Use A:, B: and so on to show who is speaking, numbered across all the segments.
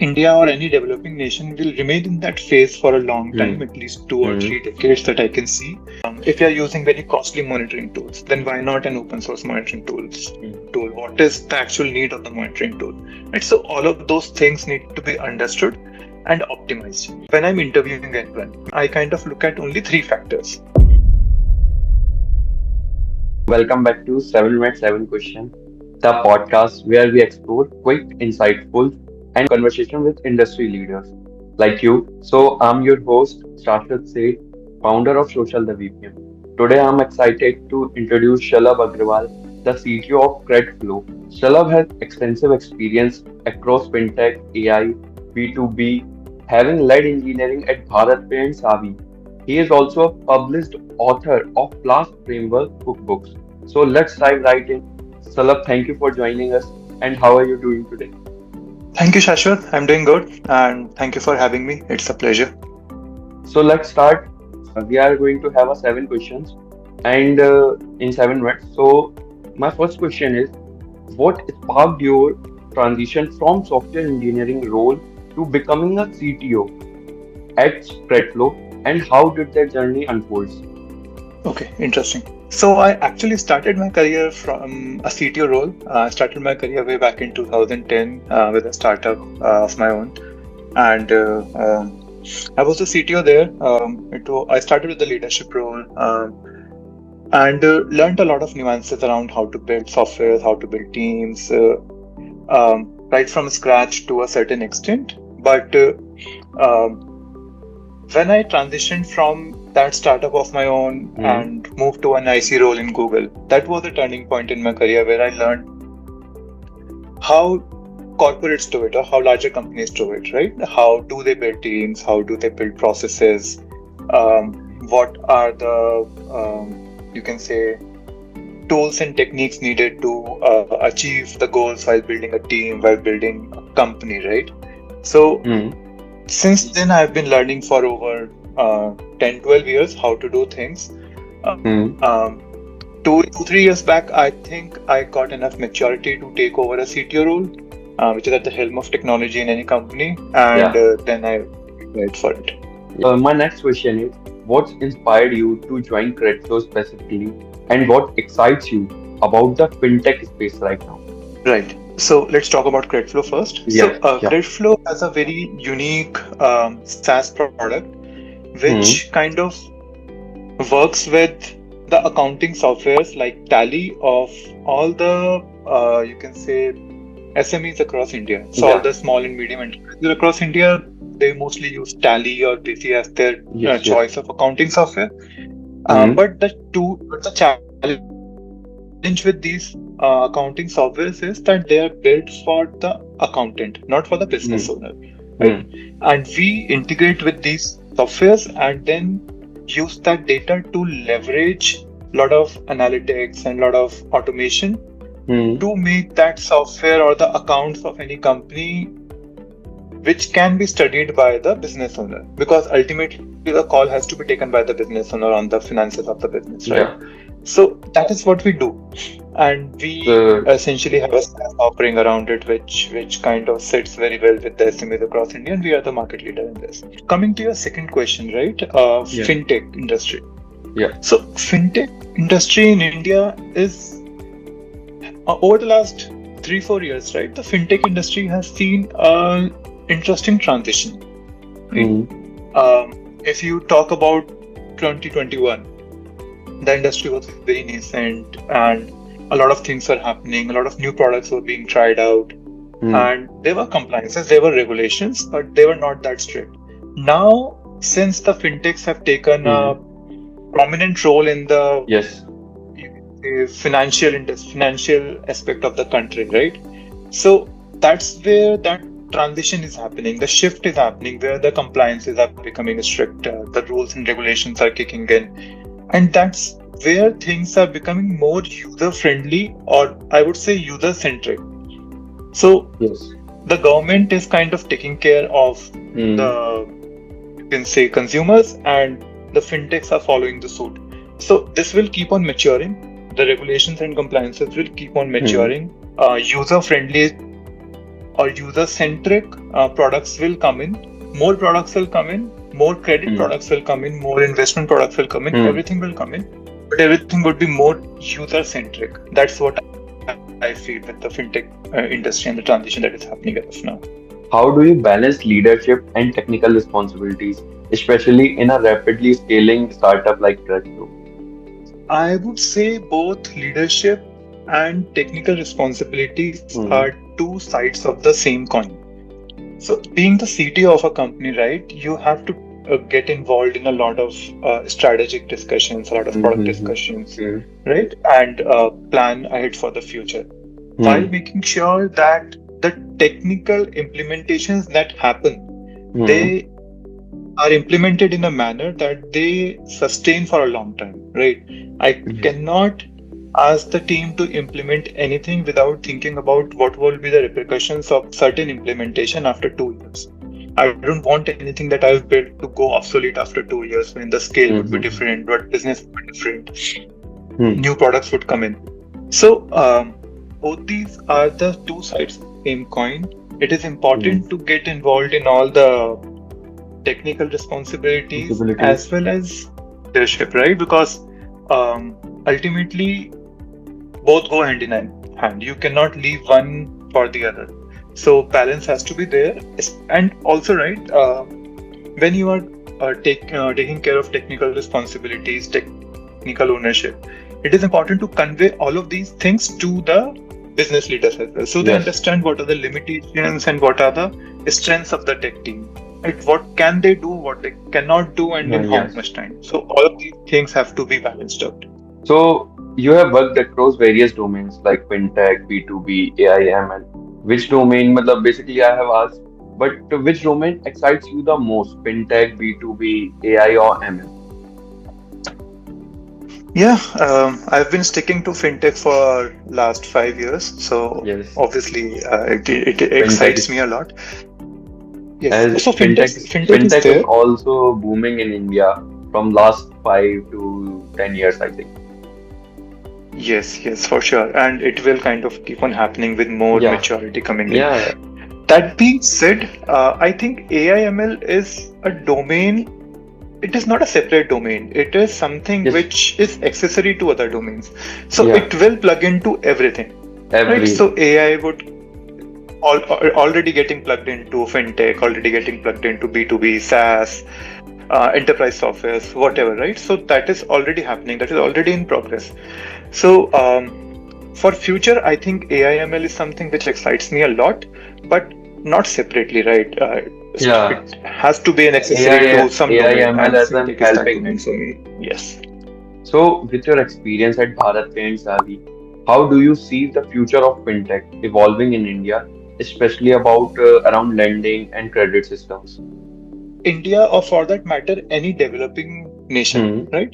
A: India or any developing nation will remain in that phase for a long time, at least 2 or 3 decades that I can see. If you are using very costly monitoring tools, then why not an open source monitoring tool? What is the actual need of the monitoring tool? Right? So all of those things need to be understood and optimized. When I'm interviewing anyone, I kind of look at only 3 factors.
B: Welcome back to 7 Minute 7 Question, the podcast where we explore quick, insightful, and conversation with industry leaders like you. So, I'm your host, Shashwat, founder of Social the VPN. Today, I'm excited to introduce Shalabh Aggarwal, the CTO of Credflow. Shalabh has extensive experience across fintech, AI, B2B, having led engineering at BharatPe and Savi. He is also a published author of Flask Framework cookbooks. So let's dive right in. Salab, thank you for joining us. And how are you doing today?
A: Thank you, Shashwat. I'm doing good, and thank you for having me. It's a pleasure.
B: So let's start. We are going to have 7 questions and in 7 minutes. So my first question is, what sparked your transition from software engineering role to becoming a CTO at Credflow, and how did that journey unfold?
A: Okay, interesting. So I actually started my career from a CTO role. I started my career way back in 2010 with a startup of my own, and I was the CTO there. I started with the leadership role and learned a lot of nuances around how to build software, how to build teams, right from scratch to a certain extent. But when I transitioned from that startup of my own and moved to an IC role in Google, that was a turning point in my career where I learned how corporates do it or how larger companies do it, right? How do they build teams? How do they build processes? What are the, you can say, tools and techniques needed to achieve the goals while building a team, while building a company, right? So since then, I've been learning for over 10-12 years how to do things. 2-3 years back, I think I got enough maturity to take over a CTO role, which is at the helm of technology in any company, and then I went for it.
B: My next question is, what inspired you to join Credflow specifically, and what excites you about the fintech space right now?
A: Right. So let's talk about Credflow first. Credflow has a very unique SaaS product, which kind of works with the accounting softwares like Tally of all the, you can say, SMEs across India. So all the small and medium enterprises across India, they mostly use Tally or DC as their choice of accounting software. But the challenge with these accounting softwares is that they are built for the accountant, not for the business owner. Right? And we integrate with these softwares and then use that data to leverage a lot of analytics and a lot of automation to make that software or the accounts of any company which can be studied by the business owner, because ultimately the call has to be taken by the business owner on the finances of the business, right? So that is what we do, and we essentially have a SaaS offering around it, which kind of sits very well with the SMEs across India, and we are the market leader in this. Coming to your second question, right? Fintech industry. So fintech industry in India is over the last 3-4 years, right? The fintech industry has seen an interesting transition. Right? If you talk about 2021. The industry was very nascent and a lot of things were happening, a lot of new products were being tried out, and there were compliances, there were regulations, but they were not that strict. Now, since the fintechs have taken a prominent role in the financial aspect of the country, right? So that's where that transition is happening, the shift is happening, where the compliances are becoming stricter, the rules and regulations are kicking in. And that's where things are becoming more user-friendly, or I would say user-centric. So the government is kind of taking care of the, you can say, consumers, and the fintechs are following the suit. So this will keep on maturing. The regulations and compliances will keep on maturing. User-friendly or user-centric products will come in, more products will come in, more credit products will come in, more investment products will come in, everything will come in, but everything would be more user-centric. That's what I feel with the fintech industry and the transition that is happening as of now.
B: How do you balance leadership and technical responsibilities, especially in a rapidly scaling startup like Credflow?
A: I would say both leadership and technical responsibilities are two sides of the same coin. So, being the CTO of a company, right, you have to get involved in a lot of strategic discussions, a lot of product discussions, right, and plan ahead for the future, while making sure that the technical implementations that happen, they are implemented in a manner that they sustain for a long time, right? I cannot ask the team to implement anything without thinking about what will be the repercussions of certain implementation after 2 years. I don't want anything that I've built to go obsolete after 2 years when the scale would be different, what business would be different, new products would come in. So both these are the two sides of the same coin. It is important to get involved in all the technical responsibilities as well as leadership, right? Because ultimately both go hand in hand. You cannot leave one for the other. So balance has to be there. And also, right, when you are taking care of technical responsibilities, technical ownership, it is important to convey all of these things to the business leaders as well. So they understand what are the limitations and what are the strengths of the tech team. Right? What can they do, what they cannot do, and in how much time. So all of these things have to be balanced out.
B: So you have worked across various domains like fintech, B2B, AI, ML. Which domain, basically I have asked, but which domain excites you the most? Fintech, B2B, AI or ML?
A: Yeah, I've been sticking to fintech for last 5 years. So obviously it excites me a lot. Yes.
B: As
A: so
B: fintech is also booming in India from last 5 to 10 years, I think.
A: Yes, for sure. And it will kind of keep on happening with more maturity coming
B: in.
A: That being said, I think AI/ML is a domain. It is not a separate domain. It is something which is accessory to other domains. So it will plug into everything. Right? So AI would already getting plugged into fintech, already getting plugged into B2B, SaaS, enterprise software, whatever, right? So that is already happening. That is already in progress. So for future, I think AI/ML is something which excites me a lot, but not separately, right? It has to be an accessory to some domain.
B: AI/ML as an helping
A: domain for me. Yes.
B: So with your experience at BharatPe and Savvy, how do you see the future of fintech evolving in India, especially about around lending and credit systems?
A: India, or for that matter, any developing nation, right?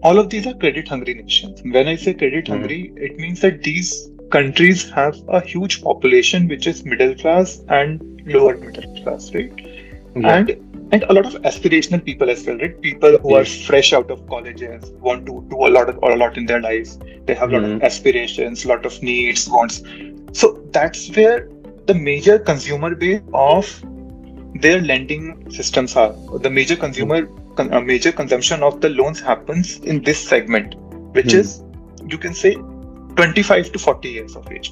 A: All of these are credit-hungry nations. When I say credit-hungry, it means that these countries have a huge population which is middle class and lower middle class, right? And a lot of aspirational people as well, right? People who are fresh out of colleges, want to do a lot in their lives. They have a lot of aspirations, a lot of needs, wants. So that's where the major consumer base of their lending systems are. The major major consumption of the loans happens in this segment, which is, you can say, 25 to 40 years of age,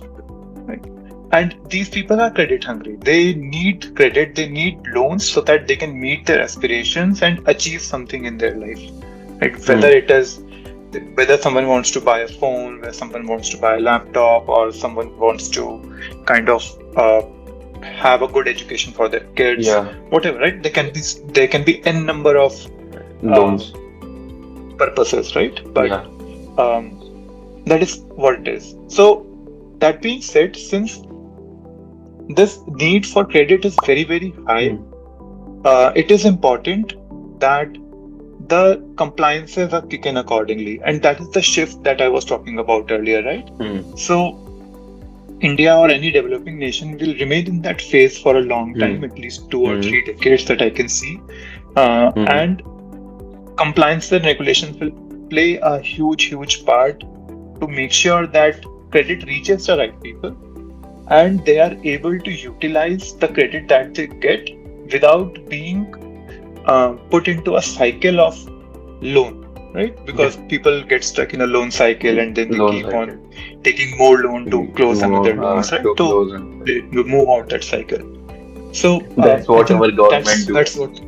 A: right? And these people are credit hungry. They need credit, they need loans so that they can meet their aspirations and achieve something in their life, right? Whether someone wants to buy a phone, whether someone wants to buy a laptop, or someone wants to kind of have a good education for their kids, whatever, right? There can be n number of
B: loans
A: purposes, right? But that is what it is. So that being said, since this need for credit is very, very high, it is important that the compliances are kicked in accordingly, and that is the shift that I was talking about earlier, right? So India or any developing nation will remain in that phase for a long time, at least 2 or 3 decades that I can see, and compliance and regulations will play a huge part to make sure that credit reaches the right people, and they are able to utilize the credit that they get without being put into a cycle of loan, right? Because people get stuck in a loan cycle and then they
B: Loan
A: keep
B: cycle.
A: on taking more loan to close another loans, right?
B: To
A: So
B: close and
A: they move out that cycle. So
B: that's
A: I
B: what
A: think
B: our government do.
A: that's what,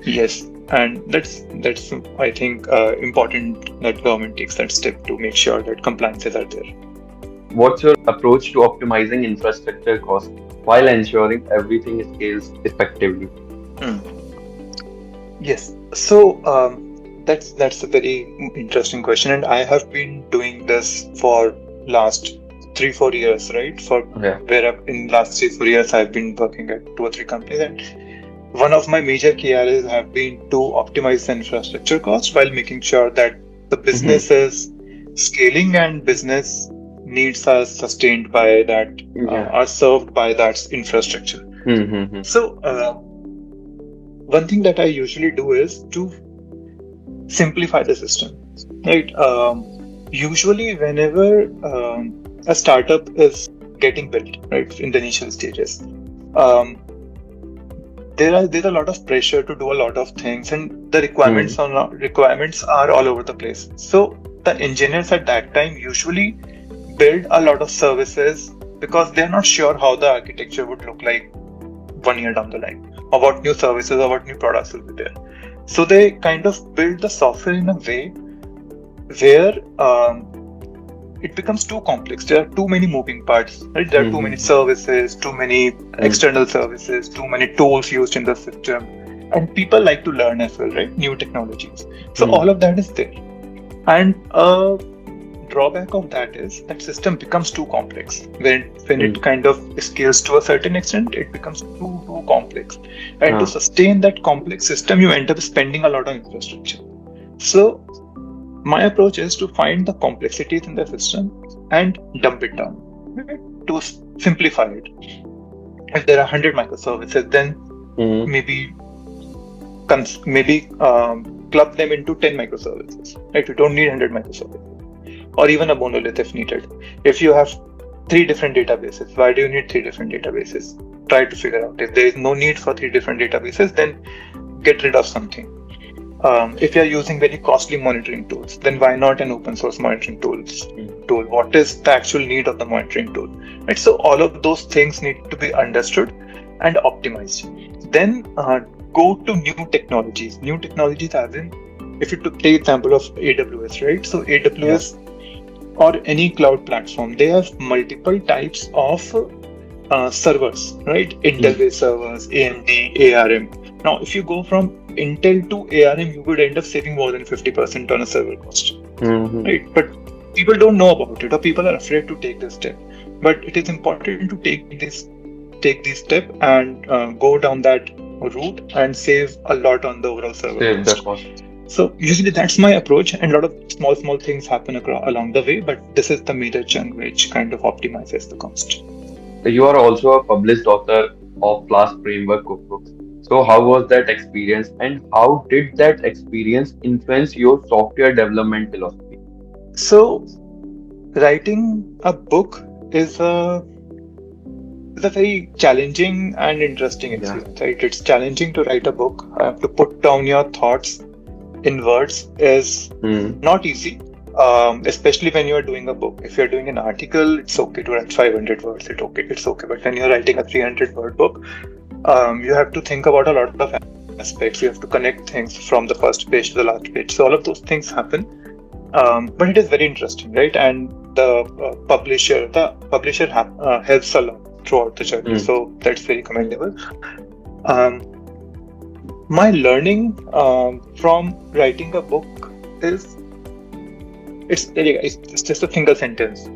A: yes, and that's I think important that government takes that step to make sure that compliances are there.
B: What's your approach to optimizing infrastructure costs while ensuring everything scales effectively?
A: Hmm. Yes. So that's a very interesting question, and I have been doing this for last 3-4 years, right? For
B: Yeah.
A: in last 3-4 years I've been working at 2 or 3 companies, and one of my major KRs have been to optimize the infrastructure cost while making sure that the
B: Mm-hmm.
A: business is scaling and business needs are sustained by that,
B: Yeah.
A: are served by that infrastructure.
B: Mm-hmm.
A: So one thing that I usually do is to simplify the system, right? Usually, whenever a startup is getting built, right, in the initial stages, um, there's a lot of pressure to do a lot of things, and the requirements are all over the place. So the engineers at that time usually build a lot of services because they're not sure how the architecture would look like 1 year down the line, or what new services or what new products will be there. So they kind of build the software in a way where it becomes too complex. There are too many moving parts, right? There are too many
B: Mm-hmm.
A: services, too many external services, too many tools used in the system. And people like to learn as well, right? New technologies. So all of that is there. And a drawback of that is that system becomes too complex. When it kind of scales to a certain extent, it becomes too complex. And to sustain that complex system, you end up spending a lot on infrastructure. So my approach is to find the complexities in the system and dump it down, right? To simplify it. If there are 100 microservices, then maybe club them into 10 microservices, right? You don't need 100 microservices, or even a monolith if needed. If you have 3 different databases, why do you need 3 different databases? Try to figure out. If there is no need for 3 different databases, then get rid of something. If you are using very costly monitoring tools, then why not an open source monitoring tool? What is the actual need of the monitoring tool? Right. So all of those things need to be understood and optimized. Then go to new technologies. New technologies, as in, if you take example of AWS, right? So AWS or any cloud platform, they have multiple types of servers, right? Intel-based servers, AMD, ARM. Now, if you go from Intel to ARM, you would end up saving more than 50% on a server cost, right? But people don't know about it, or people are afraid to take this step. But it is important to take this step and go down that route and save a lot on the overall server cost. So usually that's my approach, and a lot of small things happen along the way, but this is the major chunk which kind of optimizes the cost.
B: You are also a published author of Flask Framework cookbooks. So how was that experience, and how did that experience influence your software development philosophy?
A: So writing a book is a very challenging and interesting experience, right? It's challenging to write a book. To put down your thoughts in words is not easy, especially when you are doing a book. If you're doing an article, it's okay to write 500 words. It's okay. But when you're writing a 300-word book, you have to think about a lot of aspects. You have to connect things from the first page to the last page. So all of those things happen. But it is very interesting, right? And the publisher helps a lot throughout the journey. So that's very commendable. My learning from writing a book is it's just a single sentence.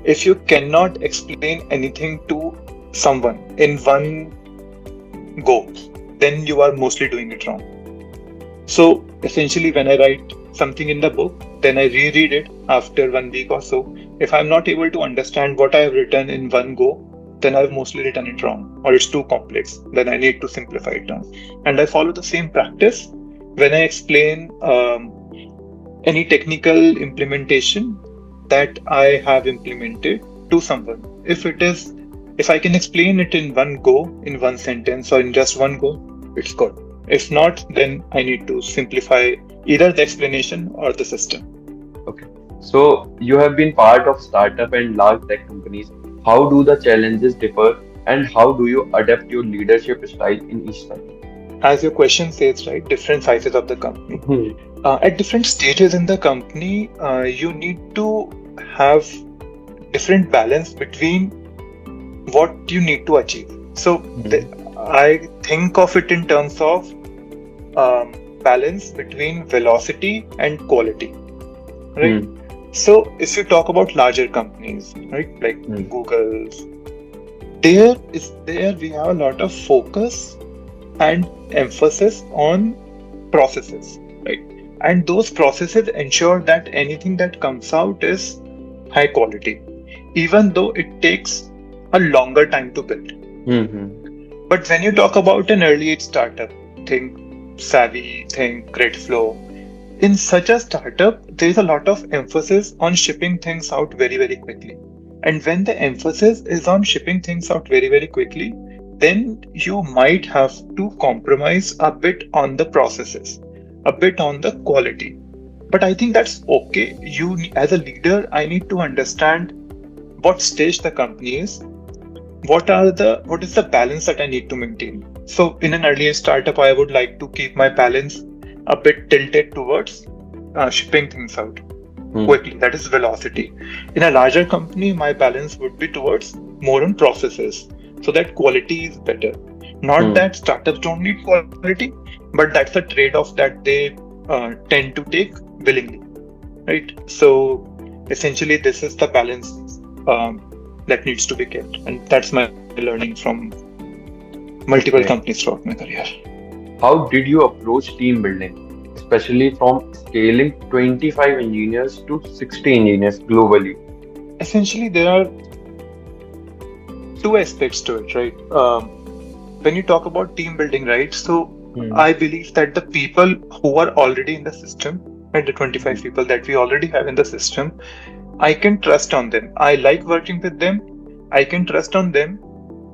A: If you cannot explain anything to someone in one go, then you are mostly doing it wrong. So essentially, when I write something in the book, then I reread it after 1 week or so. If I'm not able to understand what I have written in one go, then I've mostly written it wrong, or it's too complex. Then I need to simplify it down. And I follow the same practice when I explain any technical implementation that I have implemented to someone. if I can explain it in one go, in one sentence, or in just one go, it's good. If not, then I need to simplify either the explanation or the system.
B: Okay. So you have been part of startup and large tech companies. How do the challenges differ and how do you adapt your leadership style in each style?
A: As your question says, right, different sizes of the company. At different stages in the company, you need to have different balance between what you need to achieve. So I think of it in terms of balance between velocity and quality, right? So if you talk about larger companies, right, like Google, there we have a lot of focus and emphasis on processes, right? And those processes ensure that anything that comes out is high quality, even though it takes a longer time to build. But when you talk about an early age startup, think Savvy, think Credflow. In such a startup, there is a lot of emphasis on shipping things out very, very quickly. And when the emphasis is on shipping things out very, very quickly, then you might have to compromise a bit on the processes, a bit on the quality. But I think that's okay. You, as a leader, I need to understand what stage the company is, what is the balance that I need to maintain. So in an earlier startup, I would like to keep my balance a bit tilted towards shipping things out quickly. That is velocity. In a larger company, my balance would be towards more on processes, so that quality is better. Not that startups don't need quality, but that's a trade-off that they tend to take willingly, right? So essentially, this is the balance that needs to be kept, and that's my learning from multiple companies throughout my career.
B: How did you approach team building, especially from scaling 25 engineers to 60 engineers globally?
A: Essentially, there are two aspects to it, right? When you talk about team building, right? So I believe that the people who are already in the system, right, the 25 people that we already have in the system, I can trust on them. I like working with them. I can trust on them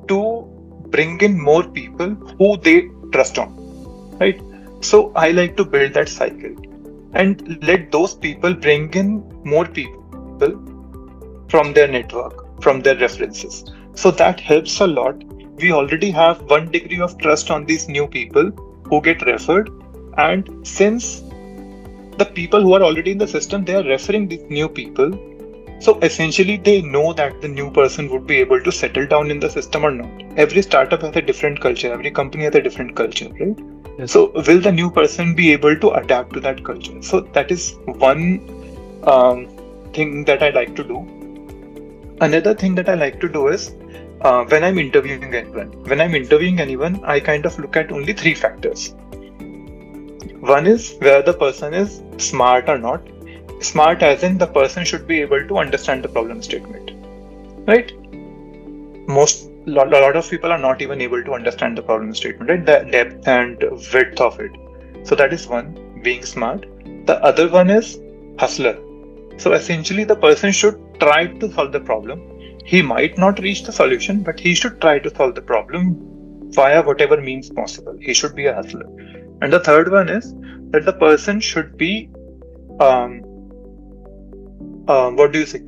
A: to bring in more people who they trust on, right? So I like to build that cycle and let those people bring in more people from their network, from their references. So that helps a lot. We already have one degree of trust on these new people who get referred. And since the people who are already in the system, they are referring these new people. So essentially, they know that the new person would be able to settle down in the system or not. Every startup has a different culture. Every company has a different culture, right? Yes. So will the new person be able to adapt to that culture? So that is one thing that I like to do. Another thing that I like to do is when I'm interviewing anyone, I kind of look at only three factors. One is whether the person is smart or not. Smart as in the person should be able to understand the problem statement, right? A lot of people are not even able to understand the problem statement, right? The depth and width of it. So that is one, being smart. The other one is hustler. So essentially the person should try to solve the problem. He might not reach the solution, but he should try to solve the problem via whatever means possible. He should be a hustler. And the third one is that the person should be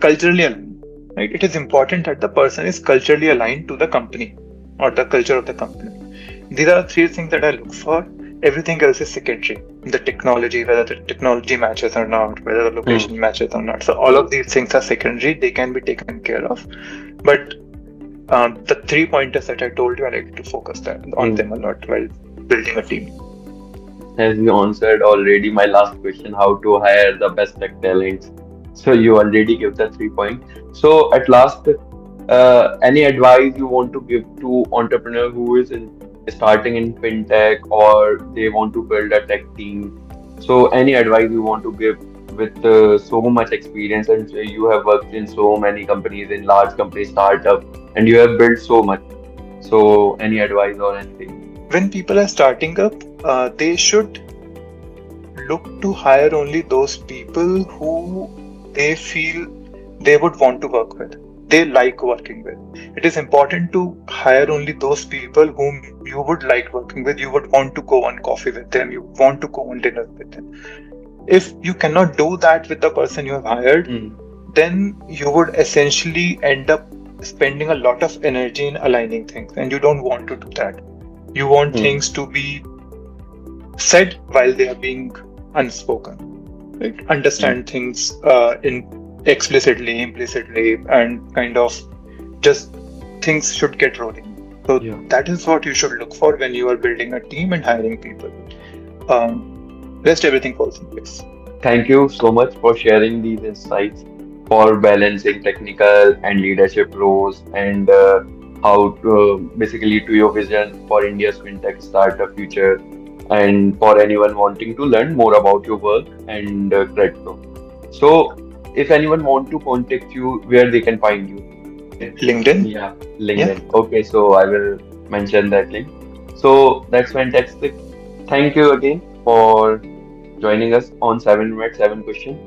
A: culturally aligned, right? It is important that the person is culturally aligned to the company or the culture of the company. These are three things that I look for. Everything else is secondary. The technology, whether the technology matches or not, whether the location matches or not. So all of these things are secondary. They can be taken care of. But the 3 pointers that I told you, I like to focus on them a lot while building a team.
B: As you answered already my last question, how to hire the best tech talents. So you already give the 3 points. So at last, any advice you want to give to entrepreneur who is starting in fintech or they want to build a tech team? So any advice you want to give with so much experience, and you have worked in so many companies, in large companies, startup, and you have built so much. So any advice or anything?
A: When people are starting up, they should look to hire only those people who they feel they would want to work with. they like working with. It is important to hire only those people whom you would like working with. You would want to go on coffee with them. You want to go on dinner with them. If you cannot do that with the person you have hired,
B: Mm.
A: then you would essentially end up spending a lot of energy in aligning things, and you don't want to do that. You want
B: Mm.
A: things to be said while they are being unspoken, right?
B: Mm.
A: Understand things in explicitly, implicitly, and kind of just things should get rolling. So
B: Yeah.
A: that is what you should look for when you are building a team and hiring people. Rest everything falls in place.
B: Thank you so much for sharing these insights for balancing technical and leadership roles and how to, basically to your vision for India's fintech startup future and for anyone wanting to learn more about your work and Credflow. So, if anyone want to contact you, where they can find you?
A: LinkedIn,
B: Yeah,
A: yeah.
B: LinkedIn. Okay, so I will mention that link. So that's fantastic. Thank you again for joining us on 7 minutes, 7 questions.